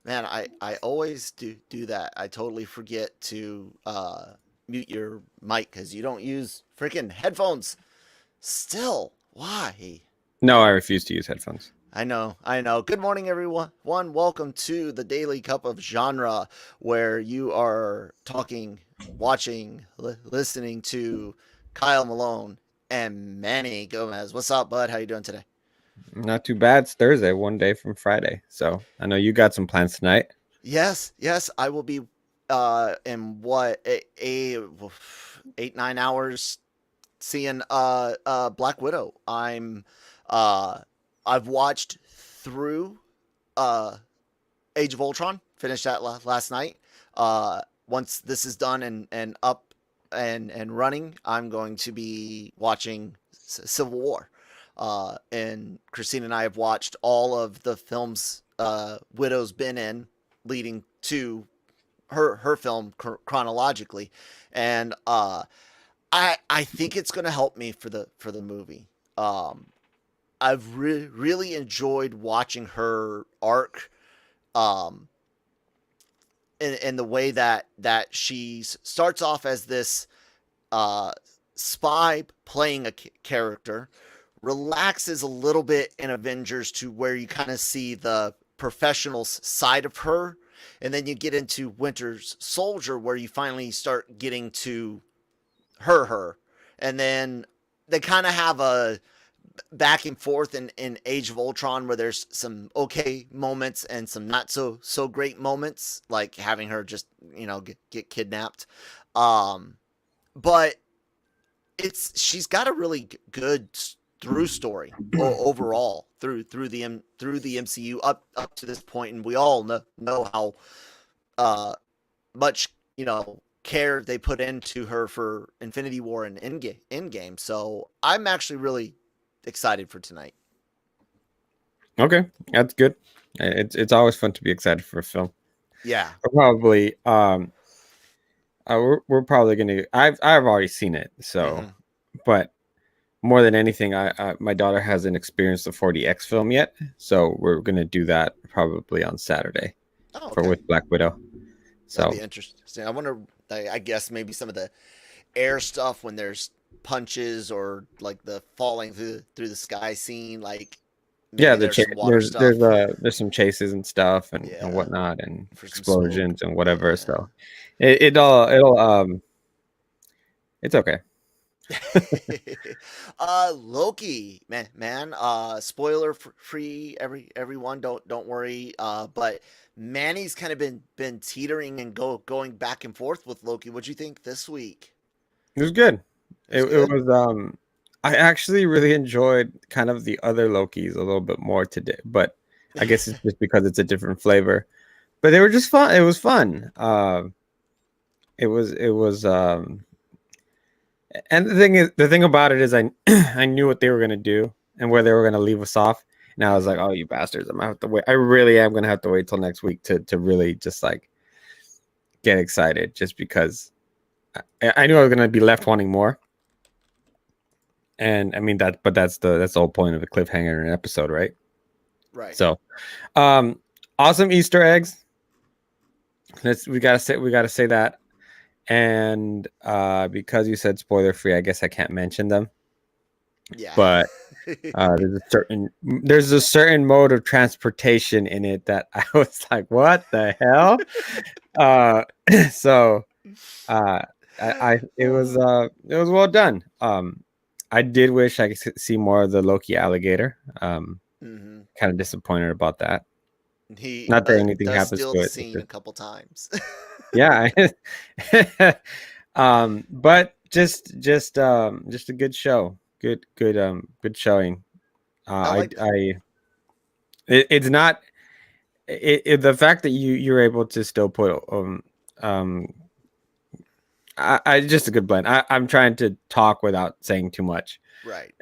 Man, I always do that. I totally forget to mute your mic because you don't use freaking headphones. Still, why? No, I refuse to use headphones. I know. Good morning, everyone. Welcome to the Daily Cup of Genre, where you are talking, watching, listening to Kyle Malone and Manny Gomez. What's up, bud? How you doing today? Not too bad. It's Thursday, one day from Friday. So I know you got some plans tonight. Yes. I will be in what 8-9 hours seeing Black Widow. I've watched through Age of Ultron, finished that last night. Once this is done and up and running, I'm going to be watching Civil War. And Christine and I have watched all of the films Widow's been in, leading to her film chronologically, and I think it's going to help me for the movie. I've really enjoyed watching her arc, in the way that she starts off as this spy playing a character, relaxes a little bit in Avengers to where you kind of see the professional side of her, and then you get into Winter Soldier where you finally start getting to her, and then they kind of have a back and forth in Age of Ultron where there's some okay moments and some not so great moments, like having her just get kidnapped, but she's got a really good through story overall through the MCU up to this point, and we all know how much care they put into her for Infinity War and Endgame. So I'm actually really excited for tonight. Okay, that's good. It's always fun to be excited for a film. Yeah, we're probably gonna. I've already seen it, so but. More than anything, my daughter hasn't experienced the 4DX film yet, so we're gonna do that probably on Saturday with Black Widow. So that'd be interesting. I wonder. I guess maybe some of the air stuff when there's punches or like the falling through the sky scene, like there's some chases and stuff and whatnot and explosions and whatever. Yeah. So it'll it's okay. Loki, man, spoiler free, everyone, don't worry, but Manny's kind of been teetering and going back and forth with Loki. What'd you think this week? It was good. It was I actually really enjoyed kind of the other Lokis a little bit more today, but I guess it's just because it's a different flavor, but they were just fun. It was fun. It was and the thing about it is I knew what they were gonna do and where they were gonna leave us off. And I was like, oh, you bastards, I'm gonna have to wait. I really am gonna have to wait till next week to really just like get excited, just because I knew I was gonna be left wanting more. And I mean that's the whole point of a cliffhanger in an episode, right? Right. So awesome Easter eggs. We gotta say that. And because you said spoiler free, I guess I can't mention them. Yeah. But there's a certain mode of transportation in it that I was like, what the hell? So it was well done. I did wish I could see more of the Loki alligator. Kind of disappointed about that. Not that anything happens to it. Seen a couple times. Yeah. But just a good show. Good showing. It's not the fact that you're able to still put I just a good blend. I'm trying to talk without saying too much. Right.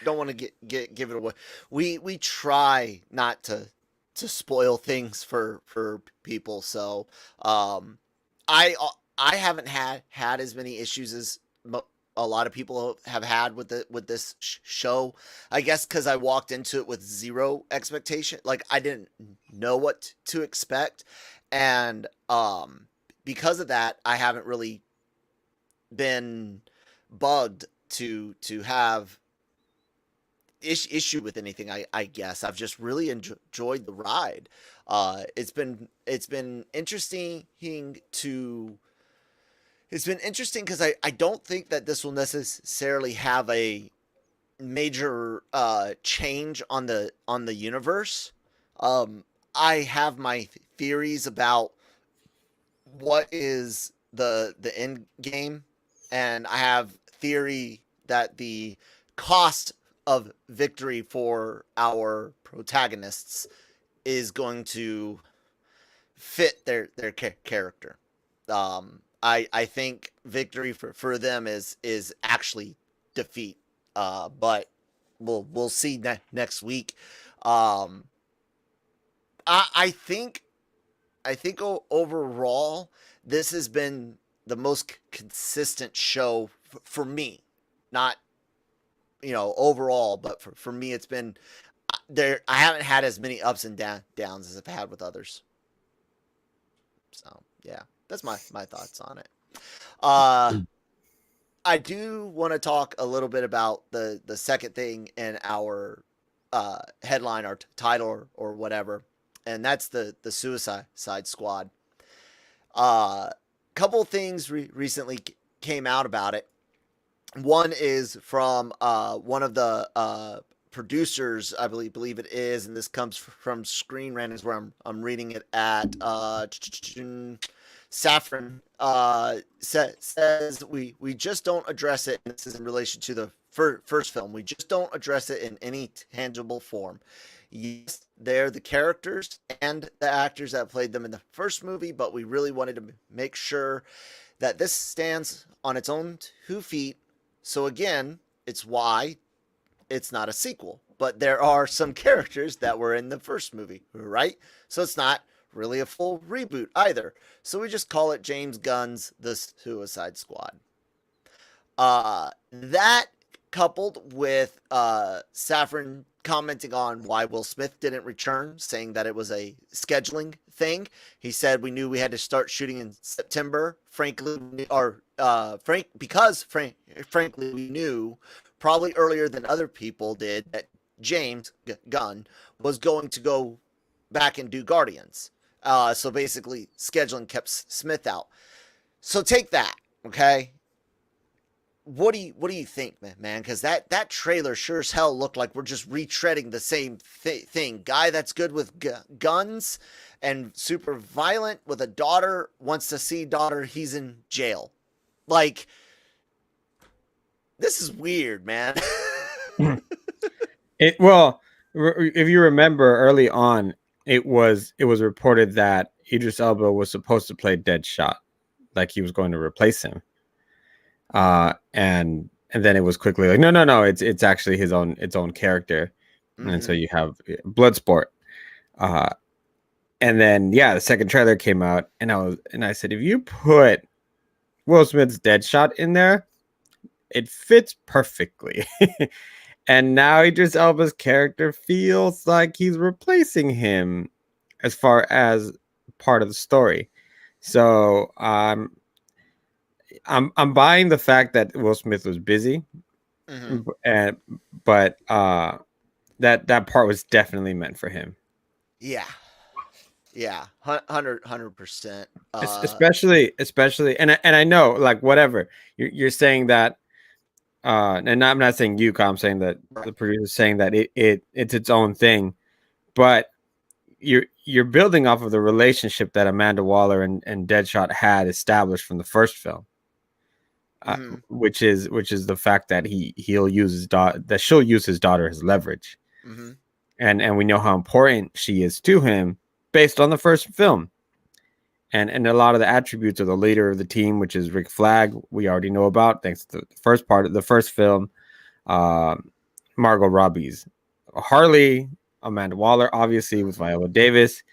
Don't want to give it away. We try not to spoil things for people. So I I haven't had as many issues as a lot of people have had with this show. I guess because I walked into it with zero expectation. Like I didn't know what to expect, and because of that, I haven't really been bugged to have issue with anything. I guess I've just really enjoyed the ride. It's been interesting to it's been interesting because I don't think that this will necessarily have a major change on the universe. I have my theories about what is the end game, and I have theory that the cost of victory for our protagonists is going to fit their character. I think victory for them is actually defeat. But we'll see next week. I think overall this has been the most consistent show for me. Not overall, but for me it's been there. I haven't had as many ups and downs as I've had with others. So yeah, that's my thoughts on it. I do want to talk a little bit about the second thing in our headline or title or whatever, and that's the Suicide Squad. Couple things recently came out about it. One is from one of the producers, I believe it is, and this comes from Screen Rant, is where I'm reading it at. Saffron says we just don't address it, and this is in relation to the first film. We just don't address it in any tangible form. Yes, they're the characters and the actors that played them in the first movie, but we really wanted to make sure that this stands on its own 2 feet. So again, it's why it's not a sequel, but there are some characters that were in the first movie, right? So it's not really a full reboot either. So we just call it James Gunn's The Suicide Squad. That coupled with Saffron commenting on why Will Smith didn't return, saying that it was a scheduling thing. He said we knew we had to start shooting in September. Frankly, frankly, we knew probably earlier than other people did that James Gunn was going to go back and do Guardians. So basically, scheduling kept Smith out. So take that, okay? What do you think, man? Because that trailer sure as hell looked like we're just retreading the same thing. Guy that's good with guns and super violent with a daughter, wants to see daughter, he's in jail. Like, this is weird, man. If you remember early on, it was reported that Idris Elba was supposed to play Deadshot, like he was going to replace him. And then it was quickly like, no, it's actually its own character. Mm-hmm. And so you have Bloodsport. And then the second trailer came out, and I said, if you put Will Smith's Deadshot in there, it fits perfectly. And now Idris Elba's character feels like he's replacing him as far as part of the story. So I'm buying the fact that Will Smith was busy, mm-hmm. but that part was definitely meant for him. Yeah, 100%. Especially, and I know, like, whatever you're saying that, and I'm not saying you, I'm saying that the producer's saying that it's its own thing, but you're building off of the relationship that Amanda Waller and Deadshot had established from the first film. Mm-hmm. Which is the fact that he'll use his daughter, that she'll use his daughter as leverage, mm-hmm. and we know how important she is to him based on the first film, and a lot of the attributes of the leader of the team, which is Rick Flag, we already know about thanks to the first part of the first film. uh, Margot Robbie's Harley, Amanda Waller, obviously with Viola Davis.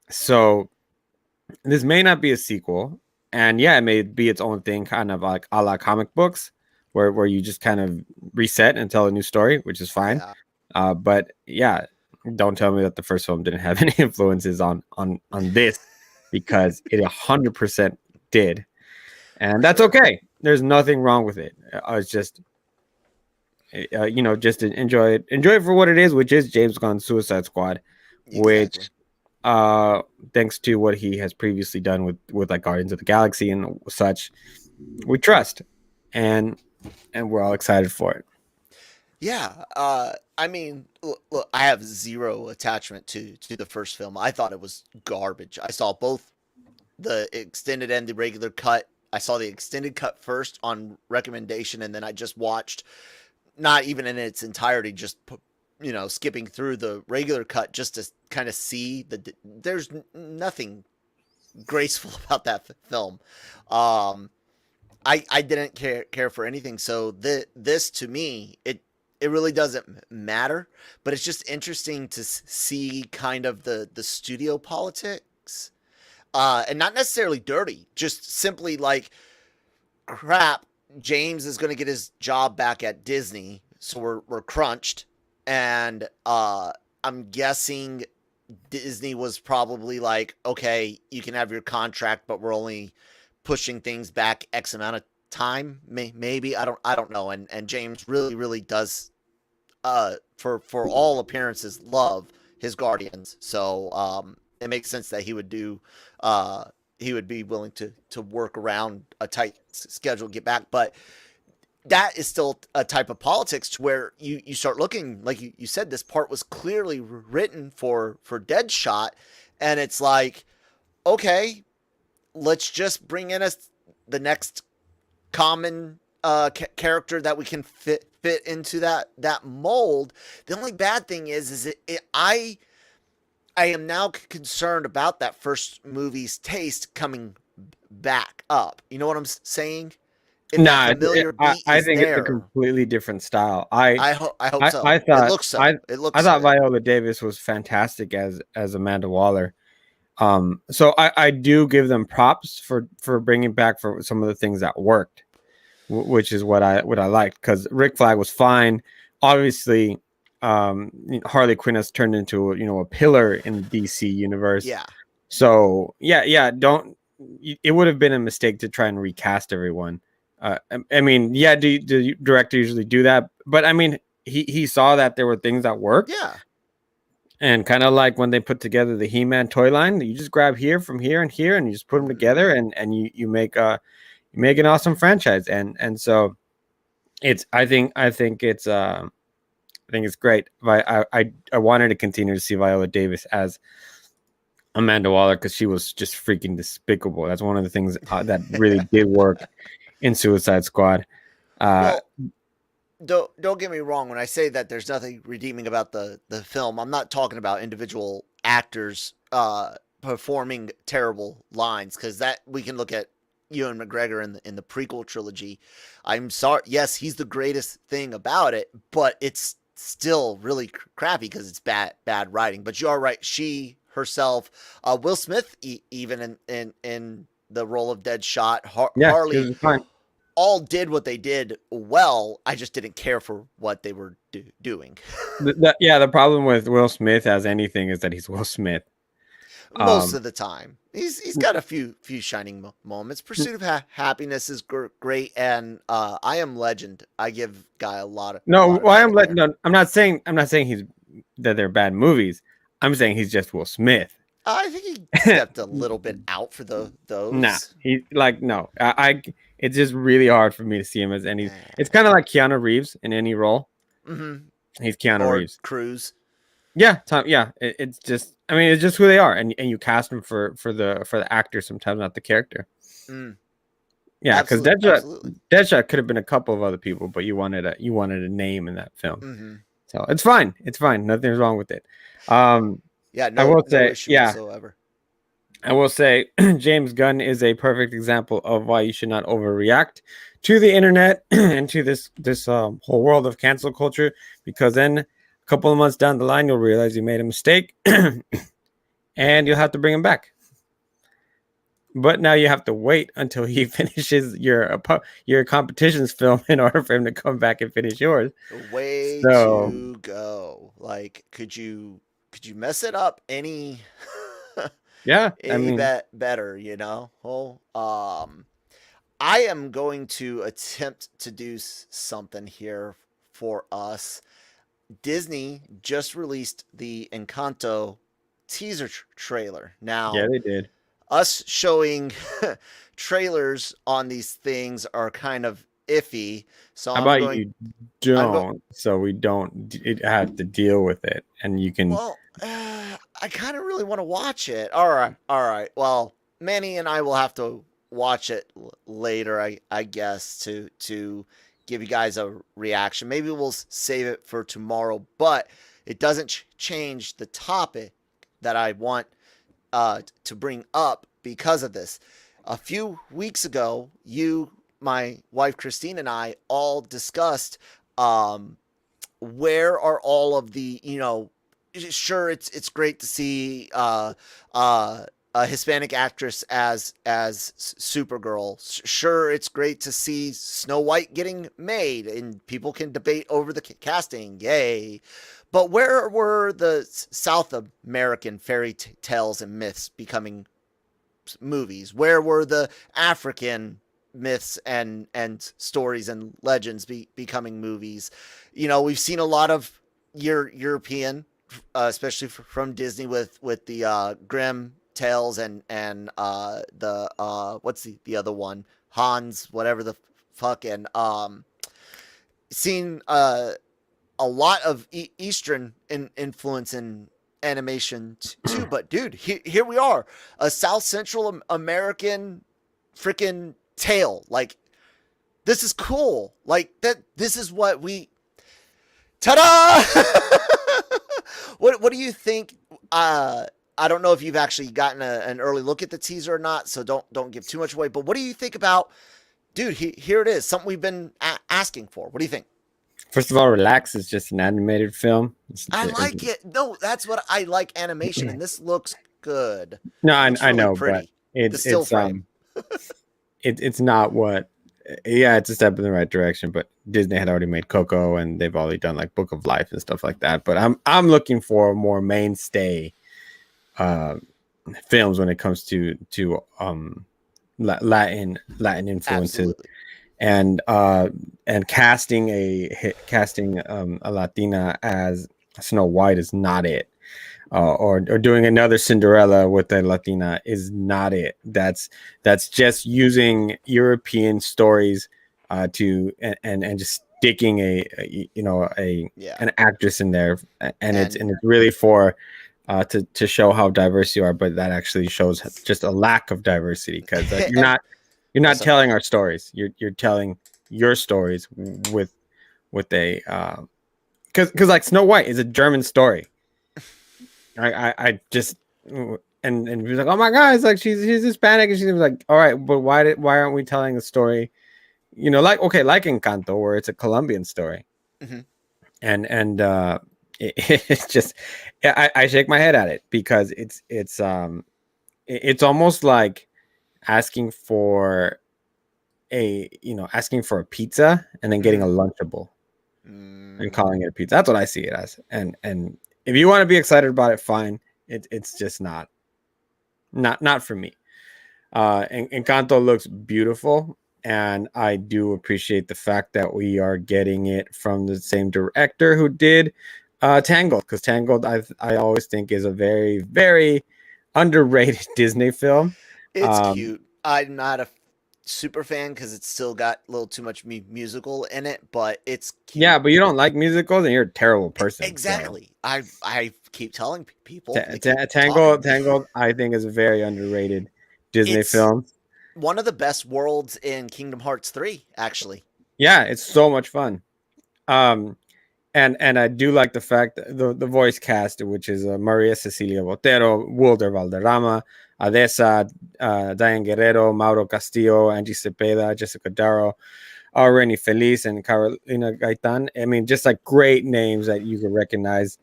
So this may not be a sequel, and yeah, it may be its own thing, kind of like a la comic books, where you just kind of reset and tell a new story, which is fine. Yeah. But yeah, don't tell me that the first film didn't have any influences on this, because it 100% did, and that's okay. There's nothing wrong with it. It's just just enjoy it for what it is, which is James Gunn's Suicide Squad, Exactly. which thanks to what he has previously done with like Guardians of the Galaxy and such, we trust, and we're all excited for it. Yeah, I mean, look, I have zero attachment to the first film. I thought it was garbage. I saw both the extended and the regular cut. I saw the extended cut first on recommendation, and then I just watched, not even in its entirety, just skipping through the regular cut just to kind of see there's nothing graceful about that film. I didn't care for anything. So this to me, it really doesn't matter, but it's just interesting to see kind of the studio politics, and not necessarily dirty, just simply like, crap, James is going to get his job back at Disney, so we're crunched, and I'm guessing Disney was probably like, okay, you can have your contract, but we're only pushing things back X amount of time. Maybe I don't know. And James really does, for all appearances, love his Guardians. So it makes sense that he would be willing to work around a tight schedule, get back. But that is still a type of politics to where you start looking, like you said, this part was clearly written for Deadshot, and it's like, okay, let's just bring in the next common character that we can fit into that mold. The only bad thing is I am now concerned about that first movie's taste coming back up. You know what I'm saying? If that familiar beat I is think there, it's a completely different style. I hope so. I It thought looks so. It looks I thought good. Viola Davis was fantastic as Amanda Waller. So I do give them props for bringing back for some of the things that worked, which is what I liked, because Rick Flag was fine. Obviously, Harley Quinn has turned into a pillar in the DC universe. Yeah. So yeah, don't. It would have been a mistake to try and recast everyone. I mean, yeah, do director usually do that? But I mean, he saw that there were things that worked. Yeah. And kind of like when they put together the He-Man toy line, you just grab here from here and here, and you just put them together, and you make an awesome franchise. And so I think it's great. I wanted to continue to see Viola Davis as Amanda Waller, because she was just freaking despicable. That's one of the things that really did work in Suicide Squad. Well, don't get me wrong. When I say that there's nothing redeeming about the film, I'm not talking about individual actors performing terrible lines, because that we can look at Ewan McGregor in the prequel trilogy. I'm sorry. Yes, he's the greatest thing about it, but it's still really crappy because it's bad writing. But you are right. She herself, Will Smith, even in the role of Deadshot, Harley, all did what they did well. I just didn't care for what they were doing. The problem with Will Smith as anything is that he's Will Smith. Most of the time, he's got a few shining moments. Pursuit of Happiness is great, and I Am Legend. I give Guy a lot of I'm not saying that they're bad movies. I'm saying he's just Will Smith. I think he stepped a little bit out for those. Nah, it's just really hard for me to see him as any. It's kind of like Keanu Reeves in any role. Mm-hmm. He's Keanu Reeves. Cruise. Yeah, it's just. I mean, it's just who they are, and you cast them for the actor sometimes, not the character. Mm. Yeah, because Deadshot could have been a couple of other people, but you wanted a name in that film. Mm-hmm. So it's fine. Nothing's wrong with it. Yeah, I will say, yeah. whatsoever. I will say James Gunn is a perfect example of why you should not overreact to the internet and to this whole world of cancel culture, because then a couple of months down the line you'll realize you made a mistake and you'll have to bring him back. But now you have to wait until he finishes your competition's film in order for him to come back and finish yours. Way So to go. Like, could you mess it up any yeah, I any mean, better, you know? Well, I am going to attempt to do something here for us. Disney just released the Encanto teaser trailer. yeah, Now, they did. us showing trailers on these things are kind of iffy. So How I'm about going you I'm go don't, so we don't have to deal with it, and you can. well, I kind of really want to watch it. All right. All right. Well, Manny and I will have to watch it later, I guess, to give you guys a reaction. Maybe we'll save it for tomorrow, but it doesn't change the topic that I want to bring up because of this. A few weeks ago, you, my wife Christine, and I all discussed um, where are all of the, sure, it's great to see a Hispanic actress as Supergirl. Sure, it's great to see Snow White getting made, and people can debate over the casting. Yay! But where were the South American fairy tales and myths becoming movies? Where were the African myths and stories and legends becoming movies? We've seen a lot of European, especially from Disney with the Grimm tales and the what's the other one, Hans, whatever the fuck, and seen a lot of Eastern influence in animation too. But dude, here we are, a South Central American freaking tale. Like, this is cool. Like, that. This is what we. Ta-da! What do you think? I don't know if you've actually gotten an early look at the teaser or not, so don't give too much away. But what do you think about, dude? Here it is, something we've been asking for. What do you think? First of all, relax. It's just an animated film. I like it. No, that's what I like, animation, and this looks good. No, Looks I really know, but pretty. The still frame. it's not what. Yeah, it's a step in the right direction. But Disney had already made Coco, and they've already done like Book of Life and stuff like that. But I'm looking for more mainstay films when it comes to Latin influences. Absolutely. And casting a Latina as Snow White is not it. Or doing another Cinderella with a Latina is not it. That's just using European stories to and just sticking an actress in there, and it's really for to show how diverse you are, but that actually shows just a lack of diversity, because you're not telling our stories. You're telling your stories with a because like Snow White is a German story. I just and he was like, oh my god, it's like she's Hispanic, and she's like, all right, but why aren't we telling a story? Like Encanto, where it's a Colombian story, Mm-hmm. and it's just I shake my head at it, because it's almost like asking for a pizza and then getting a Lunchable and calling it a pizza. That's what I see it as. And if you want to be excited about it, fine. It's just not for me. And Encanto looks beautiful, and I do appreciate the fact that we are getting it from the same director who did Tangled, because Tangled I always think is a very, very underrated Disney film. It's cute. I'm not a super fan because it's still got a little too much musical in it, but it's cute. Yeah, but you don't like musicals, and you're a terrible person. Exactly. So. I keep telling people. Tangled, I think, is a very underrated Disney film. One of the best worlds in Kingdom Hearts 3, actually. Yeah, it's so much fun. And I do like the fact that the voice cast, which is Maria Cecilia Botero, Wilder Valderrama, Adesa, Diane Guerrero, Mauro Castillo, Angie Cepeda, Jessica Darrow, Renny Feliz, and Carolina Gaitan. I mean, just like great names that you can recognize.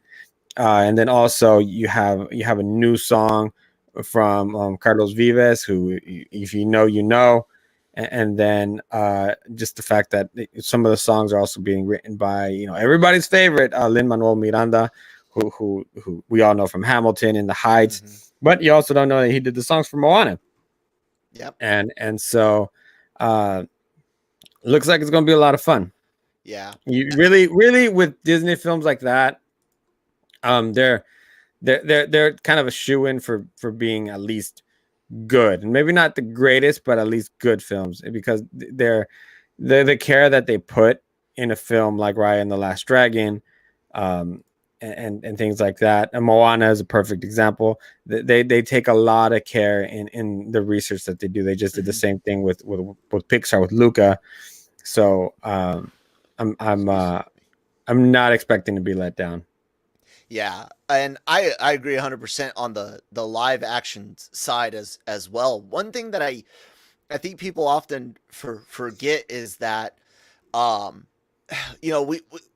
And then also you have a new song from Carlos Vives, who, if you know, you know. And then just the fact that some of the songs are also being written by everybody's favorite Lin-Manuel Miranda, who we all know from Hamilton and The Heights, but you also don't know that he did the songs for Moana. Yep. And so looks like it's going to be a lot of fun. Yeah. You really with Disney films like that, they're kind of a shoe-in for being at least good, and maybe not the greatest, but at least good films, because they're the care that they put in a film like Raya and the Last Dragon, and things like that. And Moana is a perfect example. They take a lot of care in the research that they do. They just did the same thing with Pixar with Luca. So I'm not expecting to be let down. Yeah, and I agree 100% on the live action side as well. One thing that I think people often forget is that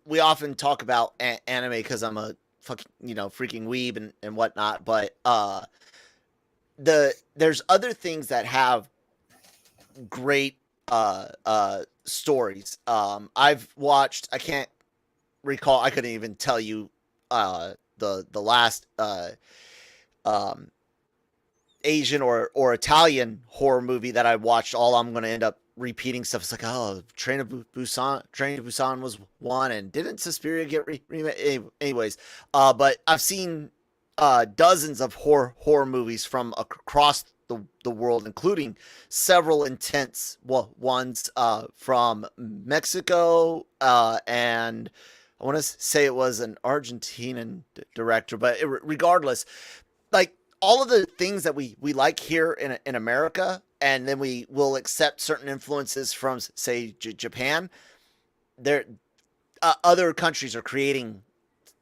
we often talk about anime because I'm a fucking freaking weeb and whatnot, but there's other things that have great stories. I've watched, I can't recall, I couldn't even tell you the last Asian or Italian horror movie that I watched. All I'm going to end up repeating stuff. It's like, oh, Train to Busan was one, and didn't Suspiria get anyways? But I've seen dozens of horror movies from across the world, including several intense ones from Mexico and I want to say it was an Argentinian director, but regardless, like all of the things that we like here in America, and then we will accept certain influences from, say, Japan. There, other countries are creating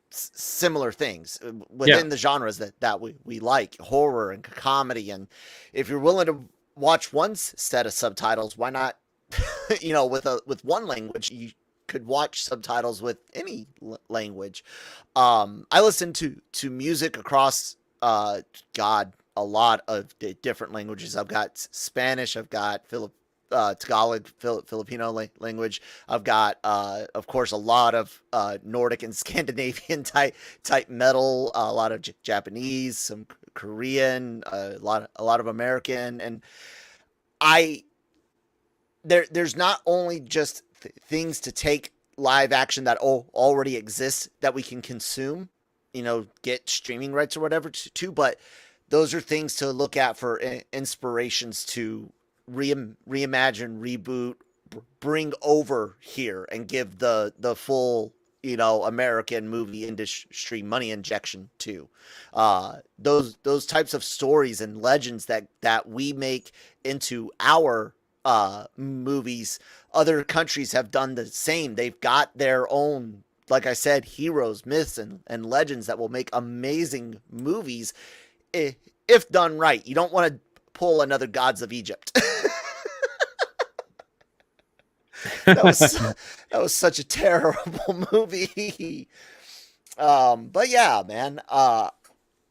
similar things within the genres that we like, horror and comedy. And if you're willing to watch one set of subtitles, why not? With one language, you could watch subtitles with any language. I listen to music across a lot of different languages. I've got Spanish, I've got Tagalog, Filipino language. I've got of course a lot of Nordic and Scandinavian type metal, a lot of Japanese, some Korean, a lot of American. And there's not only just things to take live action that already exist that we can consume, get streaming rights or whatever to, but those are things to look at for inspirations to reimagine, reboot, bring over here and give the full, American movie industry money injection to. Those types of stories and legends that we make into our movies, other countries have done the same. They've got their own, like I said, heroes, myths, and legends that will make amazing movies if done right. You don't want to pull another Gods of Egypt. that was such a terrible movie. But yeah, man.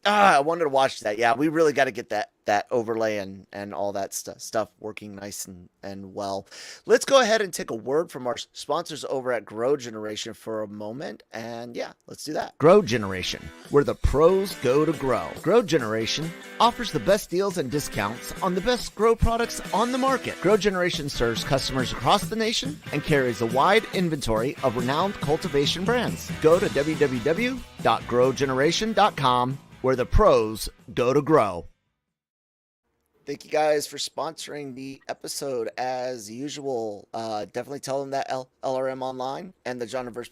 I wanted to watch that. Yeah, we really got to get that overlay and all that stuff working nice and well. Let's go ahead and take a word from our sponsors over at Grow Generation for a moment. And yeah, let's do that. Grow Generation, where the pros go to grow. Grow Generation offers the best deals and discounts on the best grow products on the market. Grow Generation serves customers across the nation and carries a wide inventory of renowned cultivation brands. Go to www.growgeneration.com, where the pros go to grow. Thank you guys for sponsoring the episode as usual. Definitely tell them that LRM Online and the Genreverse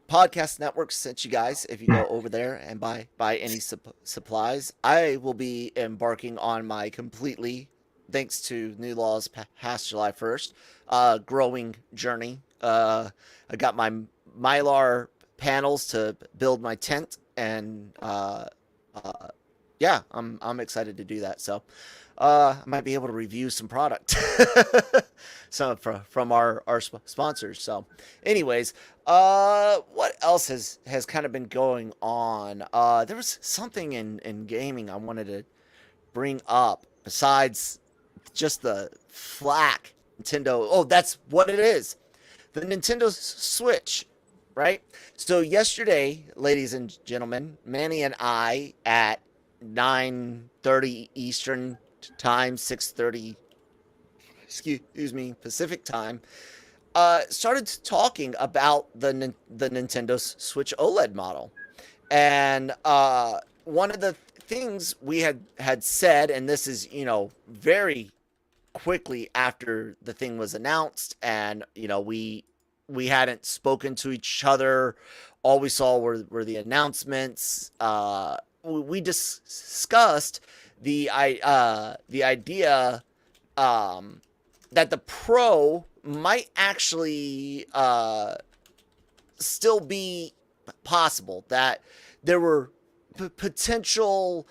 Podcast Network sent you guys if you go over there and buy any supplies. I will be embarking on my completely, thanks to new laws past July 1st, growing journey. I got my Mylar panels to build my tent and yeah, I'm excited to do that. So, I might be able to review some product, some from our sponsors. So, anyways, what else has kind of been going on? There was something in gaming I wanted to bring up besides just the flack Nintendo. Oh, that's what it is. The Nintendo Switch, right? So yesterday, ladies and gentlemen, Manny and I at 9:30 Eastern time, 6:30, excuse me, Pacific time, started talking about the Nintendo Switch OLED model, and one of the things we had said, and this is very quickly after the thing was announced, and we hadn't spoken to each other. All we saw were the announcements. We discussed the idea that the Pro might actually still be possible. That there were potential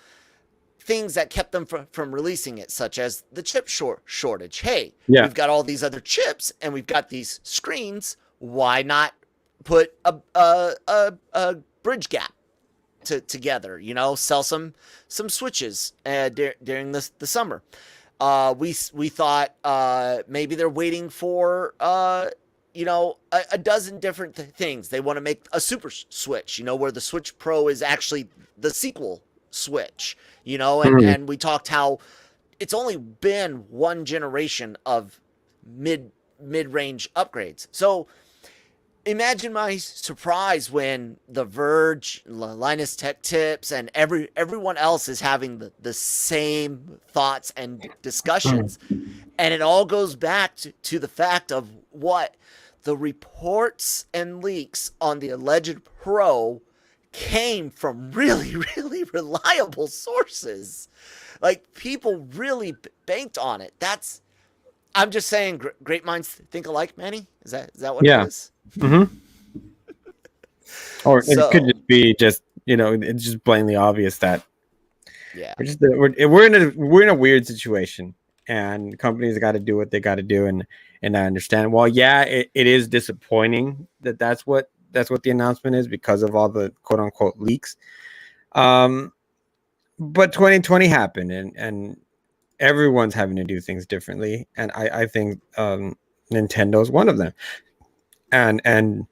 things that kept them from releasing it, such as the chip shortage. Hey, Yeah. we've got all these other chips and we've got these screens. Why not put a bridge gap together? Sell some switches during the summer. We thought maybe they're waiting for a dozen different things. They want to make a super switch, where the Switch Pro is actually the sequel Switch, and we talked how it's only been one generation of mid-range upgrades. So imagine my surprise when The Verge, Linus Tech Tips, and everyone else is having the same thoughts and discussions. And it all goes back to the fact of what the reports and leaks on the alleged Pro came from really, really reliable sources. Like, people really banked on it. I'm just saying, great minds think alike, Manny. Is that what it is? Mm-hmm. Or it could So, just be it's just plainly obvious that yeah. we're in a weird situation, and companies got to do what they got to do, and I understand. Well, yeah, it is disappointing that's what the announcement is because of all the quote unquote leaks. But 2020 happened, and everyone's having to do things differently, and I think Nintendo's one of them, and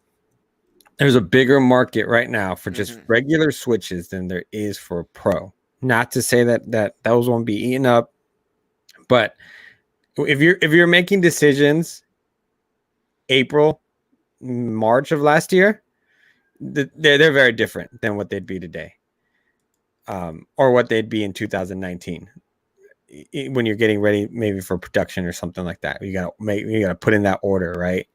there's a bigger market right now for just regular Switches than there is for Pro. Not to say that those won't be eaten up, but if you're making decisions April, March of last year, they're very different than what they'd be today, or what they'd be in 2019 when you're getting ready maybe for production or something like that. You gotta put in that order, right?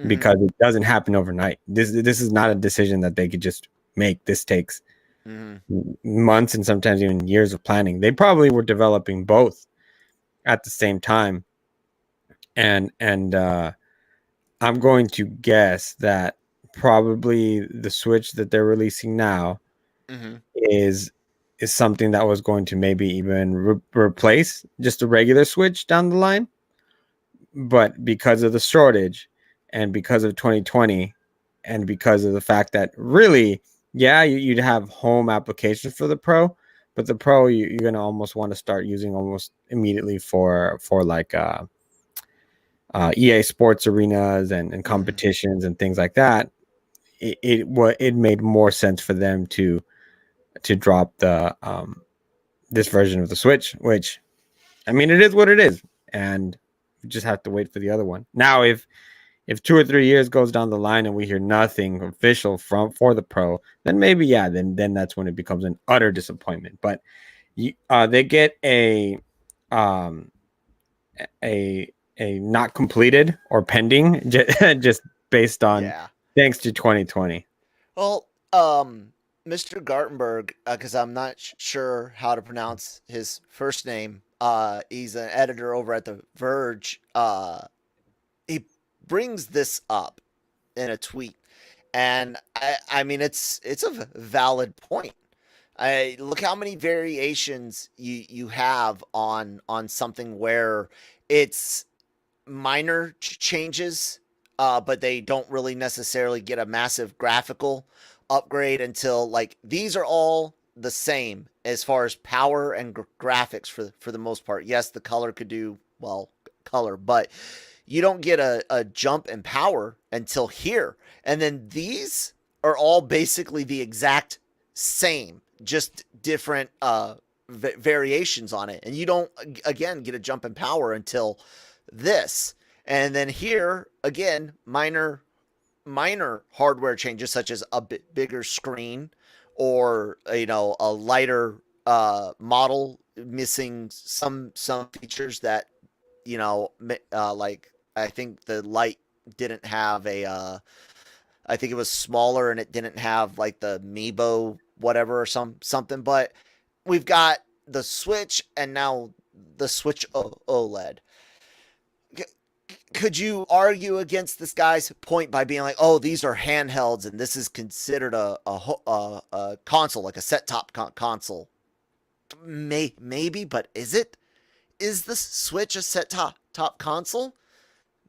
Because it doesn't happen overnight. This is not a decision that they could just make. This takes months and sometimes even years of planning. They probably were developing both at the same time, and I'm going to guess that probably the Switch that they're releasing now is something that was going to maybe even replace just a regular Switch down the line, but because of the shortage and because of 2020 and because of the fact that really, yeah, you'd have home applications for the Pro, but the Pro you're going to almost want to start using almost immediately for like EA Sports arenas and competitions and things like that. It made more sense for them to drop the this version of the Switch, which, I mean, it is what it is, and we just have to wait for the other one. Now, if 2 or 3 years goes down the line and we hear nothing official for the Pro, then maybe then that's when it becomes an utter disappointment. But they get a not completed or pending just based on thanks to 2020. Well, Mr. Gartenberg, because I'm not sure how to pronounce his first name. He's an editor over at The Verge. He brings this up in a tweet, and I mean it's a valid point. I look how many variations you have on something where it's minor changes, but they don't really necessarily get a massive graphical upgrade until like these are all the same as far as power and graphics for the most part. Yes, the color could do well color, but you don't get a jump in power until here. And then these are all basically the exact same, just different variations on it. And you don't, again, get a jump in power until this. And then here, again, minor hardware changes such as a bit bigger screen or, a lighter model missing some features that, like I think the light didn't have I think it was smaller and it didn't have like the Meebo whatever or something. But we've got the Switch and now the Switch OLED. Could you argue against this guy's point by being like, "Oh, these are handhelds and this is considered a console, like a set-top console"? Maybe, but is it? Is the Switch a set-top console?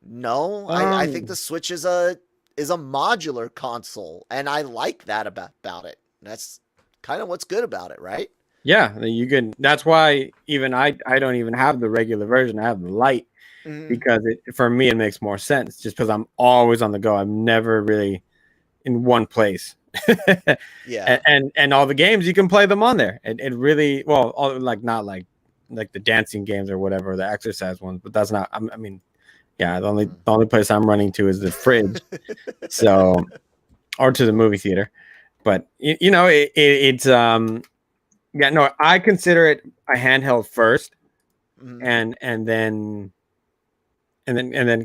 No, I think the Switch is a modular console, and I like that about it. That's kind of what's good about it, right? Yeah, you can. That's why even I don't even have the regular version. I have the light because for me it makes more sense. Just because I'm always on the go. I'm never really in one place. Yeah, and all the games you can play them on there. It really like not like the dancing games or whatever, the exercise ones. But that's not. I mean, yeah, the only place I'm running to is the fridge. So, or to the movie theater. But it's yeah, no, I consider it a handheld first, and then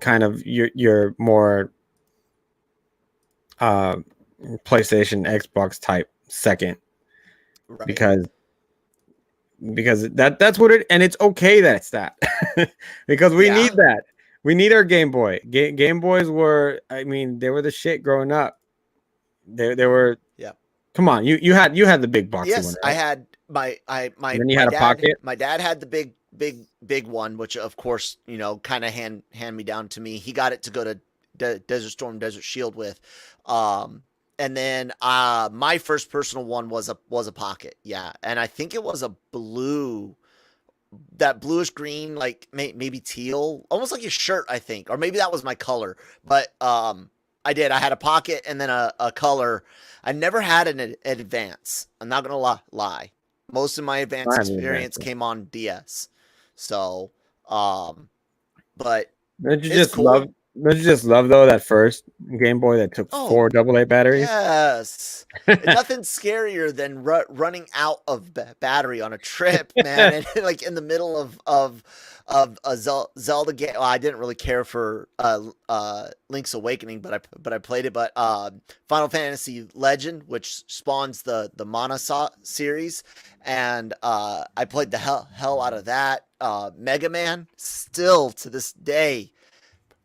kind of your more PlayStation, Xbox type second, right. because that's what it, and it's okay that it's that because we need that. We need our Game Boy. Game Boys were, I mean, they were the shit growing up. They were. Yeah. Come on, you had the big boxy yes, one. Right? I had my And then you had a pocket. My dad had the big one, which of course kind of hand me down to me. He got it to go to Desert Storm, Desert Shield with, and then my first personal one was a pocket. Yeah, and I think it was a blue. That bluish green, like maybe teal, almost like your shirt, I think, or maybe that was my color. But I had a pocket and then a color. I never had an advance. I'm not gonna lie. Most of my advance experience came on DS. So, but don't you just love though that first Game Boy that took 4 AA batteries? Yes, nothing scarier than running out of battery on a trip, man. And like in the middle of a Zelda game. Well, I didn't really care for Link's Awakening, but I played it. But Final Fantasy Legend, which spawns the Mana series, and I played the hell out of that. Mega Man, still to this day,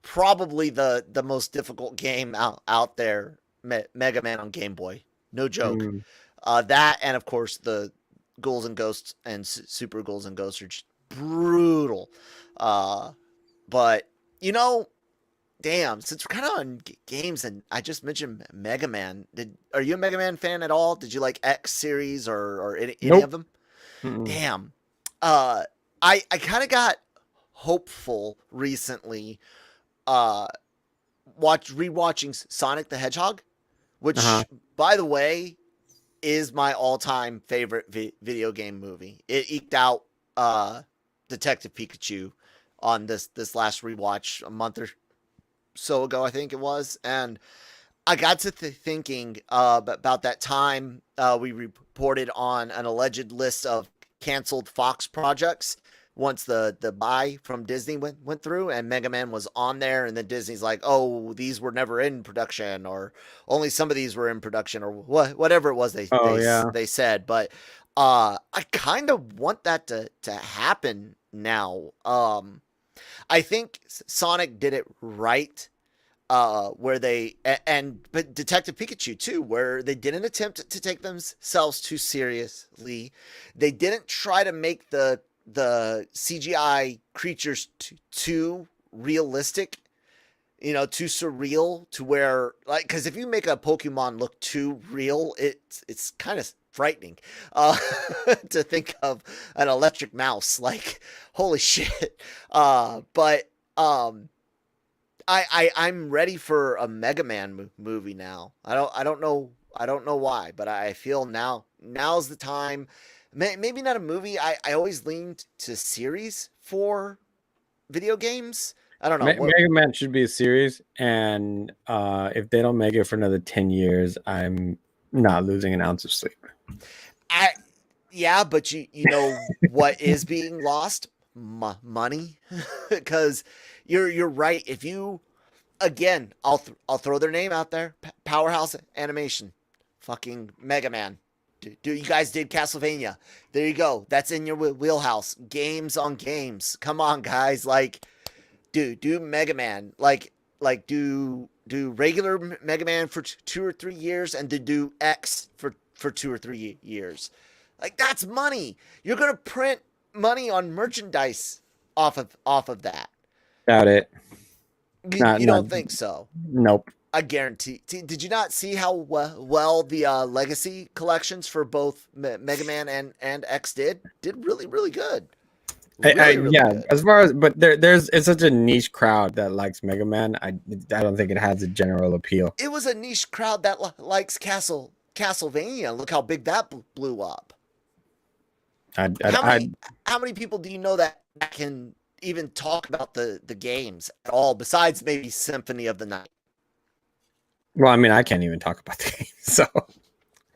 probably the most difficult game out there. Mega Man on Game Boy, no joke. That, and of course the Ghouls and Ghosts and Super Ghouls and Ghosts are just brutal. But damn, since we're kind of on games, and I just mentioned Mega Man, are you a Mega Man fan at all? Did you like X series or any of them? Damn. I kind of got hopeful recently rewatching Sonic the Hedgehog, which by the way is my all-time favorite video game movie. It eked out Detective Pikachu on this last rewatch a month or so ago, I think it was, and I got to thinking about that time we reported on an alleged list of canceled Fox projects once the buy from Disney went through, and Mega Man was on there, and then Disney's like, oh, these were never in production, or only some of these were in production, or whatever it was they said. But I kind of want that to happen now. I think Sonic did it right. where but Detective Pikachu too, where they didn't attempt to take themselves too seriously. They didn't try to make the CGI creatures too realistic, too surreal, to where, like, because if you make a Pokemon look too real, it's kind of frightening to think of an electric mouse. Like, holy shit. But I'm ready for a Mega Man movie now. I don't know why, but I feel now's the time. Maybe not a movie. I always leaned to series for video games. I don't know. Mega Man should be a series, and if they don't make it for another 10 years, I'm not losing an ounce of sleep. Yeah, but you know what is being lost? Money, because you're right. If you, again, I'll throw their name out there. Powerhouse Animation, fucking Mega Man. You guys did Castlevania. There you go. That's in your wheelhouse. Games on games. Come on, guys. Like, do Mega Man. Like do regular Mega Man for 2 or 3 years, and to do X for 2 or 3 years. Like, that's money. You're gonna print money on merchandise off of that. Doubt it. You don't think so? Nope. I guarantee. Did you not see how well the legacy collections for both Mega Man and X did really, really good? Really yeah, good. as far as, but it's such a niche crowd that likes Mega Man. I don't think it has a general appeal. It was a niche crowd that likes Castlevania. Look how big that blew up. How many people do you know that can even talk about the games at all, besides maybe Symphony of the Night? Well, I mean, I can't even talk about the game, so.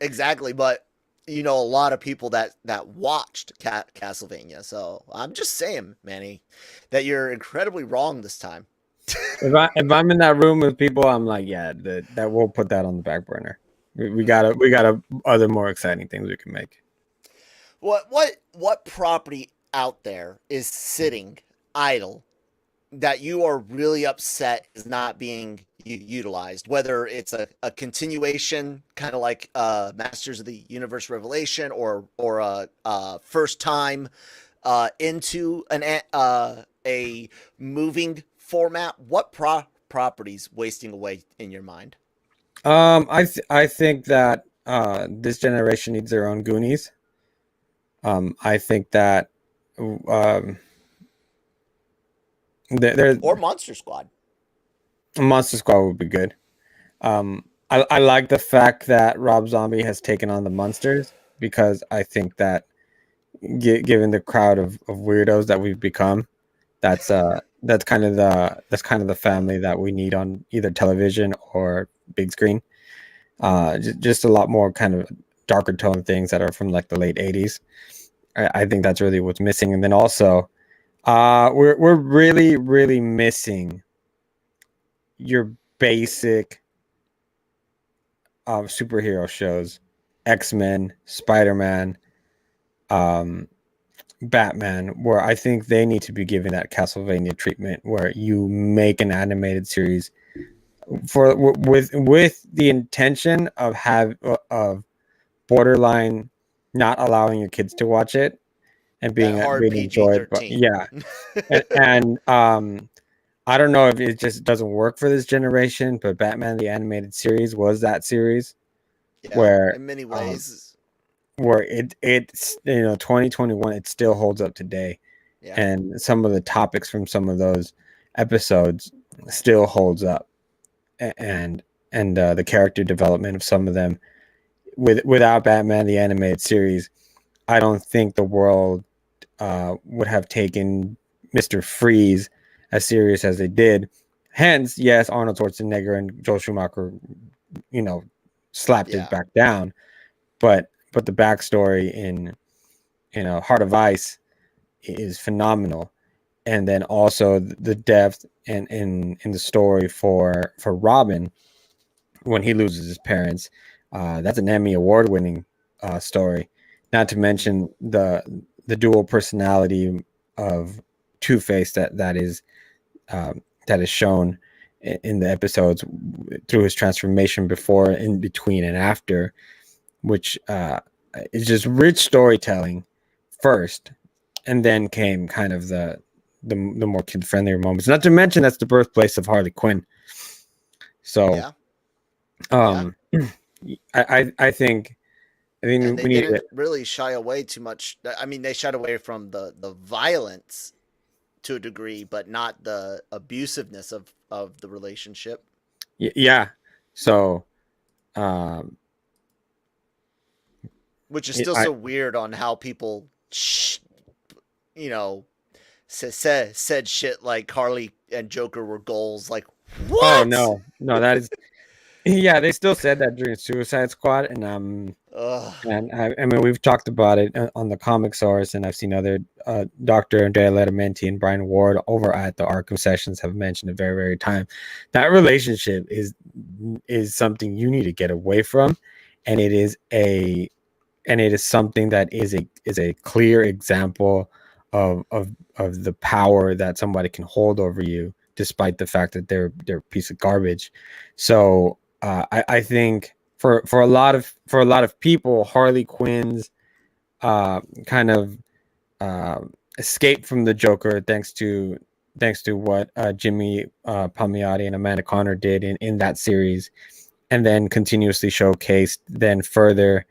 Exactly, but a lot of people that watched Castlevania. So I'm just saying, Manny, that you're incredibly wrong this time. if I'm in that room with people, I'm like, yeah, that we'll put that on the back burner. We got other more exciting things we can make. What property out there is sitting idle that you are really upset is not being utilized? Whether it's a continuation, kind of like Masters of the Universe Revelation, or a first time into a moving format. What properties wasting away in your mind? I think that this generation needs their own Goonies. I think that or Monster Squad. Monster Squad would be good. I like the fact that Rob Zombie has taken on the monsters, because I think that given the crowd of weirdos that we've become, that's kind of the family that we need on either television or big screen. Just a lot more kind of darker tone things that are from like the late 80s. I think that's really what's missing. And then also, we're really, really missing your basic superhero shows: X-Men, Spider-Man, Batman, where I think they need to be given that Castlevania treatment, where you make an animated series with the intention of borderline not allowing your kids to watch it and being enjoyed. But yeah, and I don't know if it just doesn't work for this generation, but Batman the Animated Series was that series, where in many ways, where it's 2021, it still holds up today, and some of the topics from some of those episodes still holds up, and the character development of some of them. Without Batman the Animated Series, I don't think the world would have taken Mr. Freeze as serious as they did. Hence, yes, Arnold Schwarzenegger and Joel Schumacher, slapped it back down. But the backstory in Heart of Ice is phenomenal, and then also the depth in the story for Robin when he loses his parents. That's an Emmy award-winning story. Not to mention the dual personality of Two-Face that is shown in the episodes through his transformation before, in between, and after, which is just rich storytelling first, and then came kind of the more kid friendlier moments. Not to mention that's the birthplace of Harley Quinn. So, Yeah. um, I think And they we need didn't really shy away too much. I mean, they shied away from the violence to a degree, but not the abusiveness of the relationship. yeah. So, um, Which is still I so weird on how people, you know, said shit like Harley and Joker were goals. Like, oh what? no, that is yeah. They still said that during Suicide Squad, and Ugh. and I mean, we've talked about it on the Comic Source, and I've seen other Dr. Andrea Lettermenti and Brian Ward over at the Arkham Sessions have mentioned it very, very time. That relationship is something you need to get away from, and it is something that is a clear example of the power that somebody can hold over you, despite the fact that they're a piece of garbage. So I think for a lot of people, Harley Quinn's kind of escape from the Joker, thanks to what Jimmy Palmiotti and Amanda Conner did in that series, and then continuously showcased then further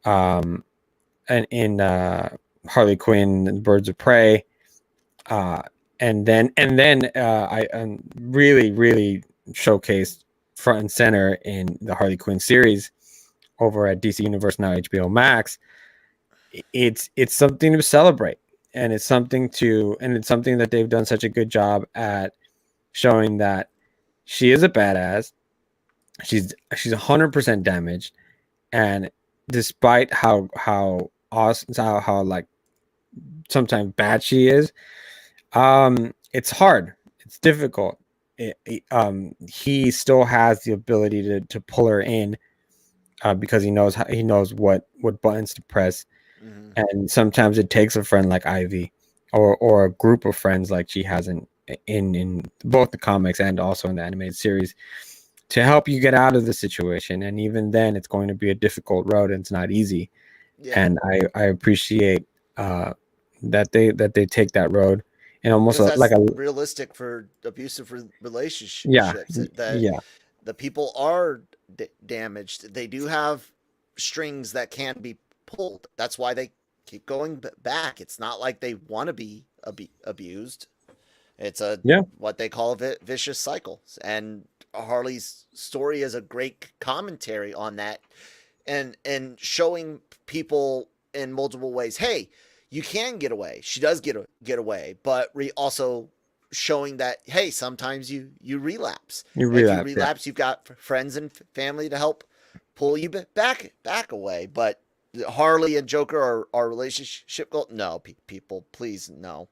and in Harley Quinn and Birds of Prey, and then I really showcased front and center in the Harley Quinn series over at DC Universe, now HBO Max. It's something to celebrate, and it's something that they've done such a good job at showing that she is a badass. She's 100% damaged, and despite how awesome, how like sometimes bad she is, it's hard, it's difficult. He still has the ability to pull her in, because he knows what buttons to press. Mm-hmm. And sometimes it takes a friend like Ivy, or a group of friends like she has in both the comics and also in the animated series, to help you get out of the situation. And even then, it's going to be a difficult road, and it's not easy. Yeah. And I appreciate that they take that road, and almost Because like that's a realistic for abusive yeah relationships. That yeah the people are damaged. They do have strings that can be pulled. That's why they keep going back. It's not like they want to be abused. It's a yeah what they call a vicious cycle. And Harley's story is a great commentary on that, and showing people in multiple ways, hey, you can get away. She does get away, but also showing that, hey, sometimes you relapse. you And if you relapse. Yeah, relapse, you've got friends and family to help pull you back away. But Harley and Joker are relationship goal. No, people, please, no.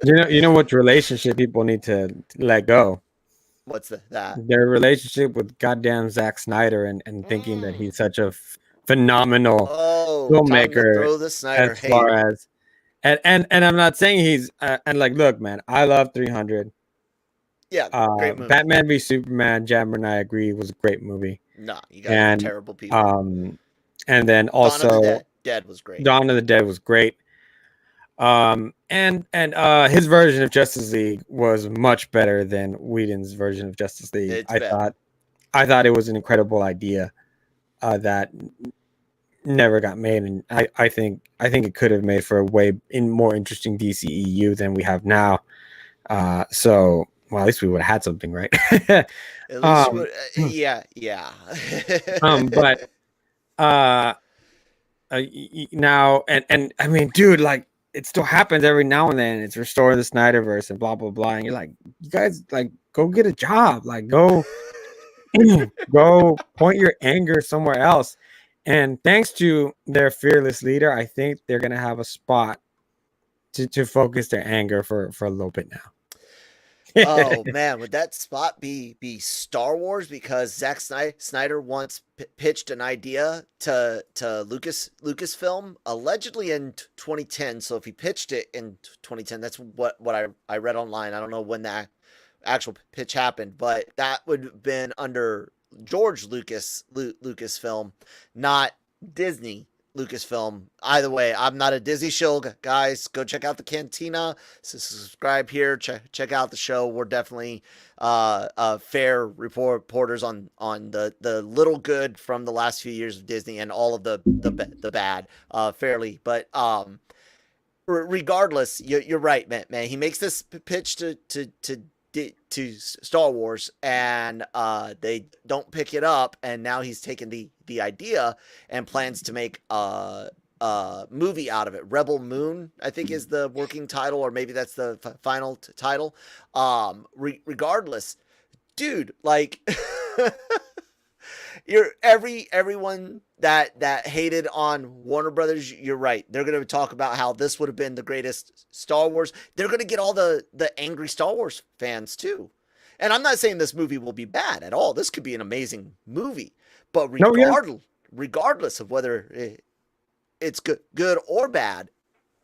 you know what relationship people need to let go? What's that? Their relationship with goddamn Zack Snyder, and thinking that Mm. he's such a phenomenal Oh, time to filmmaker, throw the Snyder as hate. far as and I'm not saying he's and like, look, man, I love 300. Yeah, great movie. Batman v Superman, Jammer and I agree, was a great movie. Nah, you guys are And terrible people. um and then Dawn of the also Dead was great. Dawn of the Dead was great. And his version of Justice League was much better than Whedon's version of Justice League. It's better. I thought it was an incredible idea that never got made, and I think it could have made for a way more interesting DCEU than we have now. So, well, at least we would have had something, right? At least you um, would, yeah. but now, and I mean, dude, like, it still happens every now and then. It's restoring the Snyderverse and blah blah blah, and you're like, you guys, like, go get a job, like, go go point your anger somewhere else. And thanks to their fearless leader, I think they're gonna have a spot to focus their anger for a little bit now. Oh man, would that spot be Star Wars? Because Zack Snyder once pitched an idea to Lucasfilm, allegedly in 2010. So if he pitched it in 2010, that's what I read online. I don't know when actual pitch happened, but that would have been under George Lucasfilm, not Disney Lucasfilm. Either way, I'm not a Disney shill, guys. Go check out the Cantina. Subscribe here. Check out the show. We're definitely fair reporters on the little good from the last few years of Disney and all of the bad fairly. But regardless, you're right, man. He makes this pitch to Star Wars, and they don't pick it up, and now he's taken the idea and plans to make a movie out of it. Rebel Moon, I think, is the working title, or maybe that's the final title. Regardless, dude, like everyone that hated on Warner Brothers, you're right. They're going to talk about how this would have been the greatest Star Wars. They're going to get all the angry Star Wars fans too. And I'm not saying this movie will be bad at all. This could be an amazing movie. But regardless of whether it's good or bad,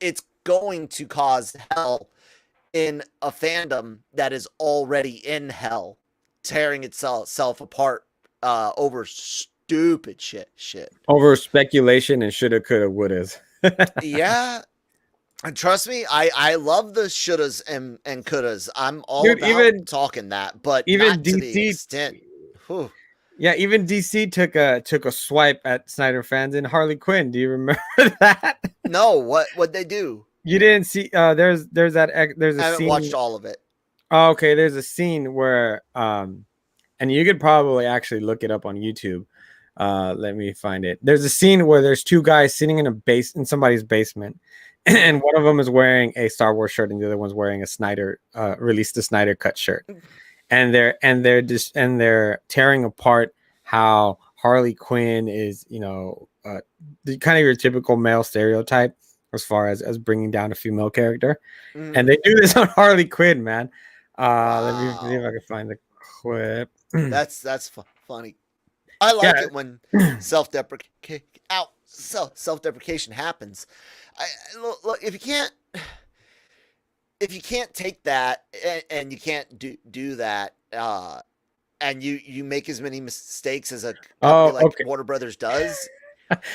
it's going to cause hell in a fandom that is already in hell, tearing itself apart over stupid shit. Over speculation and shoulda, coulda, wouldas. Yeah. And trust me, I love the shouldas and couldas. I'm all about even talking that, but even not DC, to the extent. Whew. Yeah, even DC took a swipe at Snyder fans in Harley Quinn. Do you remember that? No, what they do? You didn't see? There's a I haven't scene. Watched all of it. Oh, okay, there's a scene where and you could probably actually look it up on YouTube. Let me find it. There's a scene where there's two guys sitting in somebody's basement, and one of them is wearing a Star Wars shirt, and the other one's wearing a Snyder released the Snyder cut shirt. And they're tearing apart how Harley Quinn is, the kind of your typical male stereotype as far as bringing down a female character. And they do this on Harley Quinn, man. Let me see if I can find the clip. That's funny. I like it when self-deprecation happens. Look, if you can't take that and you can't do that, and you make as many mistakes as a company like Warner Brothers does.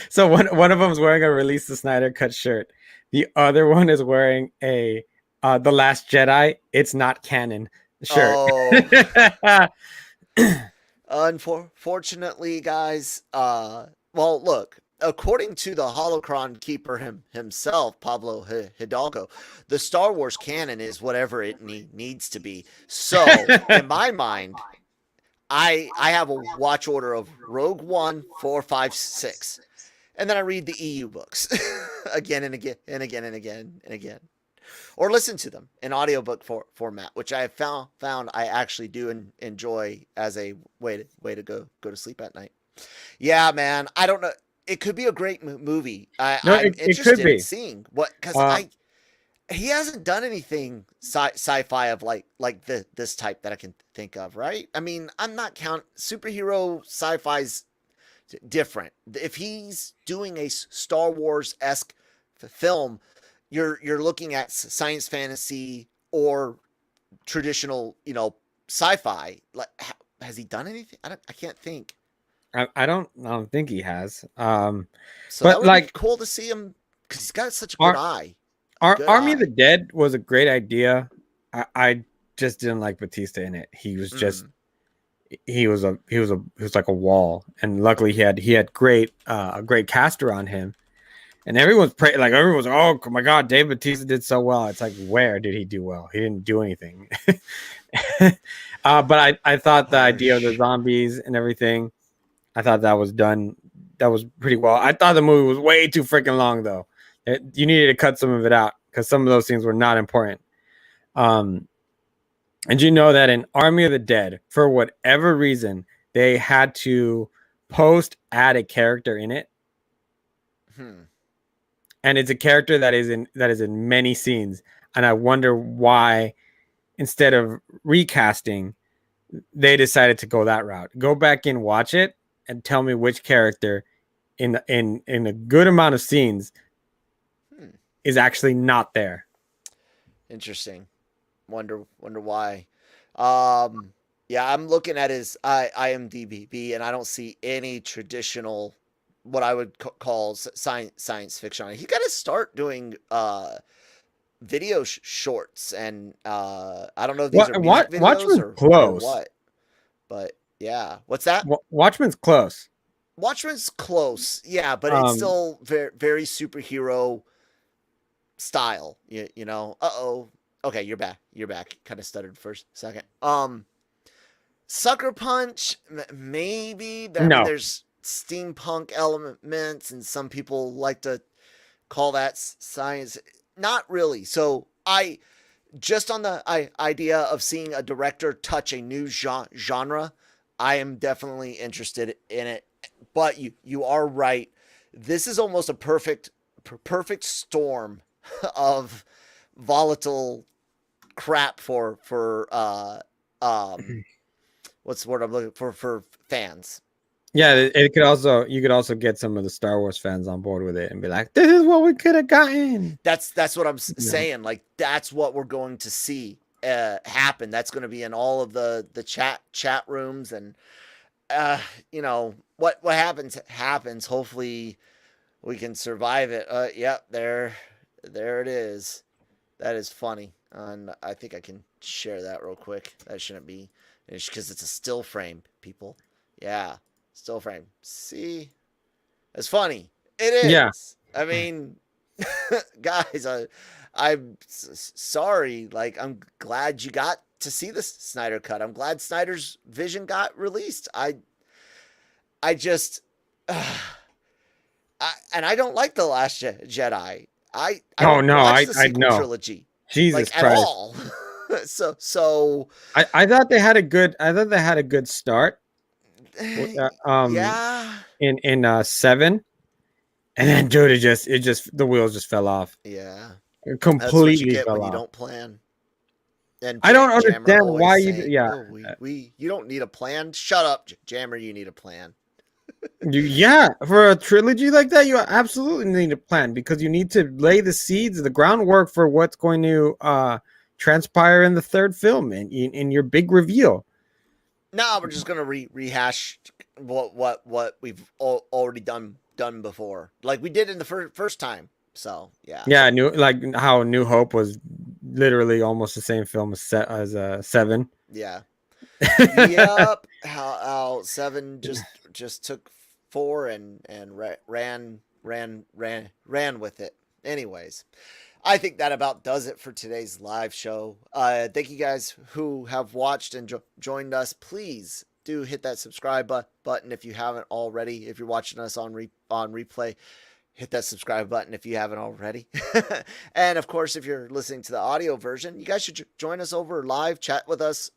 So one of them is wearing a Release the Snyder Cut shirt. The other one is wearing a The Last Jedi, It's Not Canon shirt. Unfortunately, guys, well, look, according to the Holocron Keeper himself, Pablo Hidalgo, the Star Wars canon is whatever it needs to be. So, in my mind, I have a watch order of Rogue One, 4, 5, 6. And then I read the EU books again and again and again and again and again. Or listen to them in audiobook format, which I have found I actually do enjoy as a way to go to sleep at night. Yeah, man. I don't know. It could be a great movie. I'm interested in seeing what, because he hasn't done anything sci-fi of like this type that I can think of, right? I mean, I'm not superhero sci-fi's different. If he's doing a Star Wars-esque film, you're looking at science fantasy or traditional, sci-fi. Like, has he done anything? I can't think. I don't think he has. So that would be cool to see him because he's got such a good eye. Army of the Dead was a great idea. I just didn't like Batista in it. He was just he was like a wall, and luckily he had great a great cast around him, and everyone's oh my god, Dave Batista did so well. It's like, where did he do well? He didn't do anything. But I thought the idea of the zombies and everything, I thought that was pretty well. I thought the movie was way too freaking long though. You needed to cut some of it out because some of those things were not important. And you know that in Army of the Dead, for whatever reason, they had to add a character in it. And it's a character that is in many scenes. And I wonder why, instead of recasting, they decided to go that route. Go back and watch it and tell me which character in a good amount of scenes is actually not there. Interesting. Wonder why. Yeah, I'm looking at his IMDb, and I don't see any traditional, what I would call science fiction on it. He got to start doing video shorts, and I don't know if these are music videos Watchmen's or close. what, but yeah. What's that? Watchmen's close. Watchmen's close, yeah, but it's still very, very superhero style. You know. Okay, you're back. Kind of stuttered for a second. Sucker Punch, maybe. I mean, there's steampunk elements, and some people like to call that science. Not really. So just on the idea of seeing a director touch a new genre, I am definitely interested in it. But you are right. This is almost a perfect storm of volatile crap for what's the word I'm looking for fans. Yeah, you could also get some of the Star Wars fans on board with it and be like, "This is what we could have gotten." That's what I'm saying. Like, that's what we're going to see happen. That's going to be in all of the chat rooms, and you know, what happens. Hopefully, we can survive it. Yep, there it is. That is funny, and I think I can share that real quick. That shouldn't be, because it's a still frame, people. Yeah. Still frame. See? It's funny. It is. Yeah. I mean, guys, I'm sorry. Like, I'm glad you got to see the Snyder cut. I'm glad Snyder's vision got released. I just, and I don't like The Last Jedi. I don't watch the sequel trilogy. Jesus like, Christ. At all. so I thought they had a good start. Yeah. In 7, and then dude, it just the wheels just fell off. Yeah. It completely That's what you get fell when off. you don't plan. And I don't understand why you. You don't need a plan. Shut up, Jammer. You need a plan. For a trilogy like that, you absolutely need a plan, because you need to lay the seeds, the groundwork for what's going to transpire in the third film and in your big reveal. No, we're just gonna rehash what we've already done before, like we did in the first time. So yeah. Yeah, like how New Hope was literally almost the same film as 7. Yeah. Yep. How 7 just took 4 and ran with it. Anyways, I think that about does it for today's live show. Thank you guys who have watched and joined us. Please do hit that subscribe button if you haven't already. If you're watching us on replay, hit that subscribe button if you haven't already. And of course, if you're listening to the audio version, you guys should join us over live, chat with us,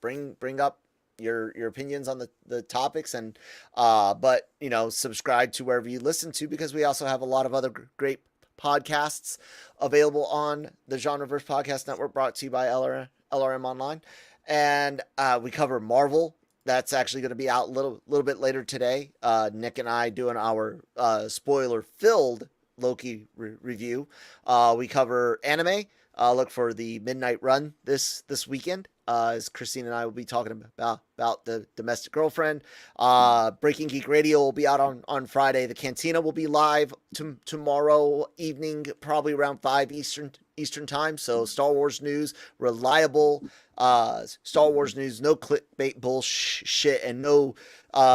bring up your opinions on the topics, and but you know, subscribe to wherever you listen to, because we also have a lot of other great podcasts available on the Genreverse Podcast Network, brought to you by LRM Online. And we cover Marvel. That's actually going to be out a little bit later today. Nick and I doing our spoiler-filled Loki review. We cover anime. Look for the Midnight Run this weekend. As Christine and I will be talking about the Domestic Girlfriend. Breaking Geek Radio will be out on Friday. The Cantina will be live tomorrow evening, probably around 5 Eastern time. So Star Wars news, reliable Star Wars news, no clickbait bullshit, and no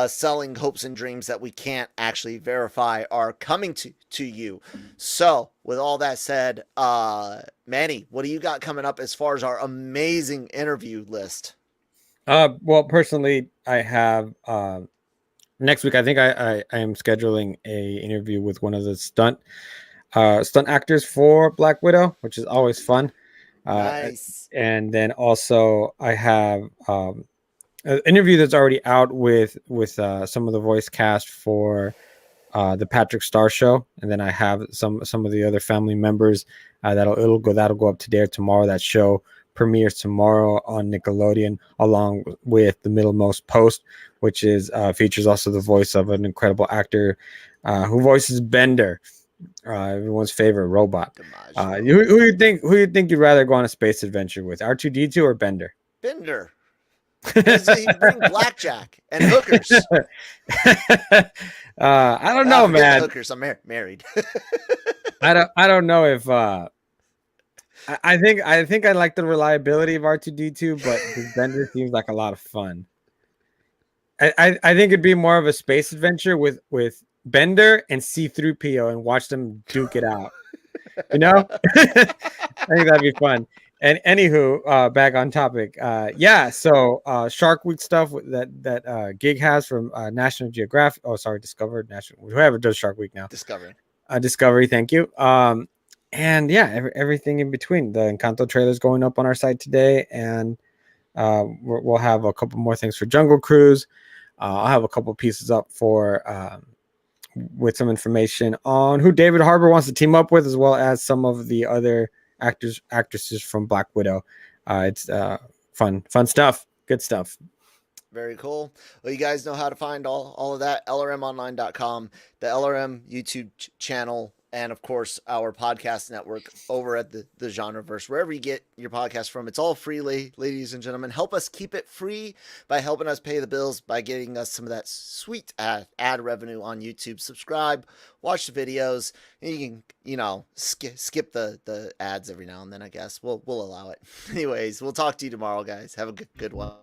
selling hopes and dreams that we can't actually verify are coming to you. So with all that said, Manny, what do you got coming up as far as our amazing interview list? Well, personally, I have next week. I think I am scheduling a interview with one of the stunt actors for Black Widow, which is always fun. Nice. And then also I have an interview that's already out with some of the voice cast for the Patrick Star Show, and then I have some of the other family members that'll go up today or tomorrow. That show premieres tomorrow on Nickelodeon, along with The Middlemost Post, which is features also the voice of an incredible actor who voices Bender, everyone's favorite robot. Who you think you'd rather go on a space adventure with, R2-D2 or Bender? Bender. Does he bring blackjack and hookers? I don't know, forget the man. hookers. I'm married. I don't know if I think I like the reliability of R2D2, but this Bender seems like a lot of fun. I think it'd be more of a space adventure with Bender and C-3PO and watch them duke it out. You know, I think that'd be fun. And anywho, back on topic. So Shark Week stuff that Gig has from National Geographic. Oh, sorry, Discovery National. Whoever does Shark Week now. Discovery. Thank you. And yeah, everything in between. The Encanto trailer's going up on our site today, and we'll have a couple more things for Jungle Cruise. I'll have a couple pieces up for with some information on who David Harbour wants to team up with, as well as some of the other actresses from Black Widow. It's fun stuff. Good stuff. Very cool. Well, you guys know how to find all of that. LRMonline.com, the LRM YouTube channel, and of course our podcast network over at the Genreverse, wherever you get your podcast from. It's all free, ladies and gentlemen. Help us keep it free by helping us pay the bills, by getting us some of that sweet ad revenue on YouTube. Subscribe, watch the videos, and you can, skip the ads every now and then, I guess. We'll allow it. Anyways, we'll talk to you tomorrow, guys. Have a good one.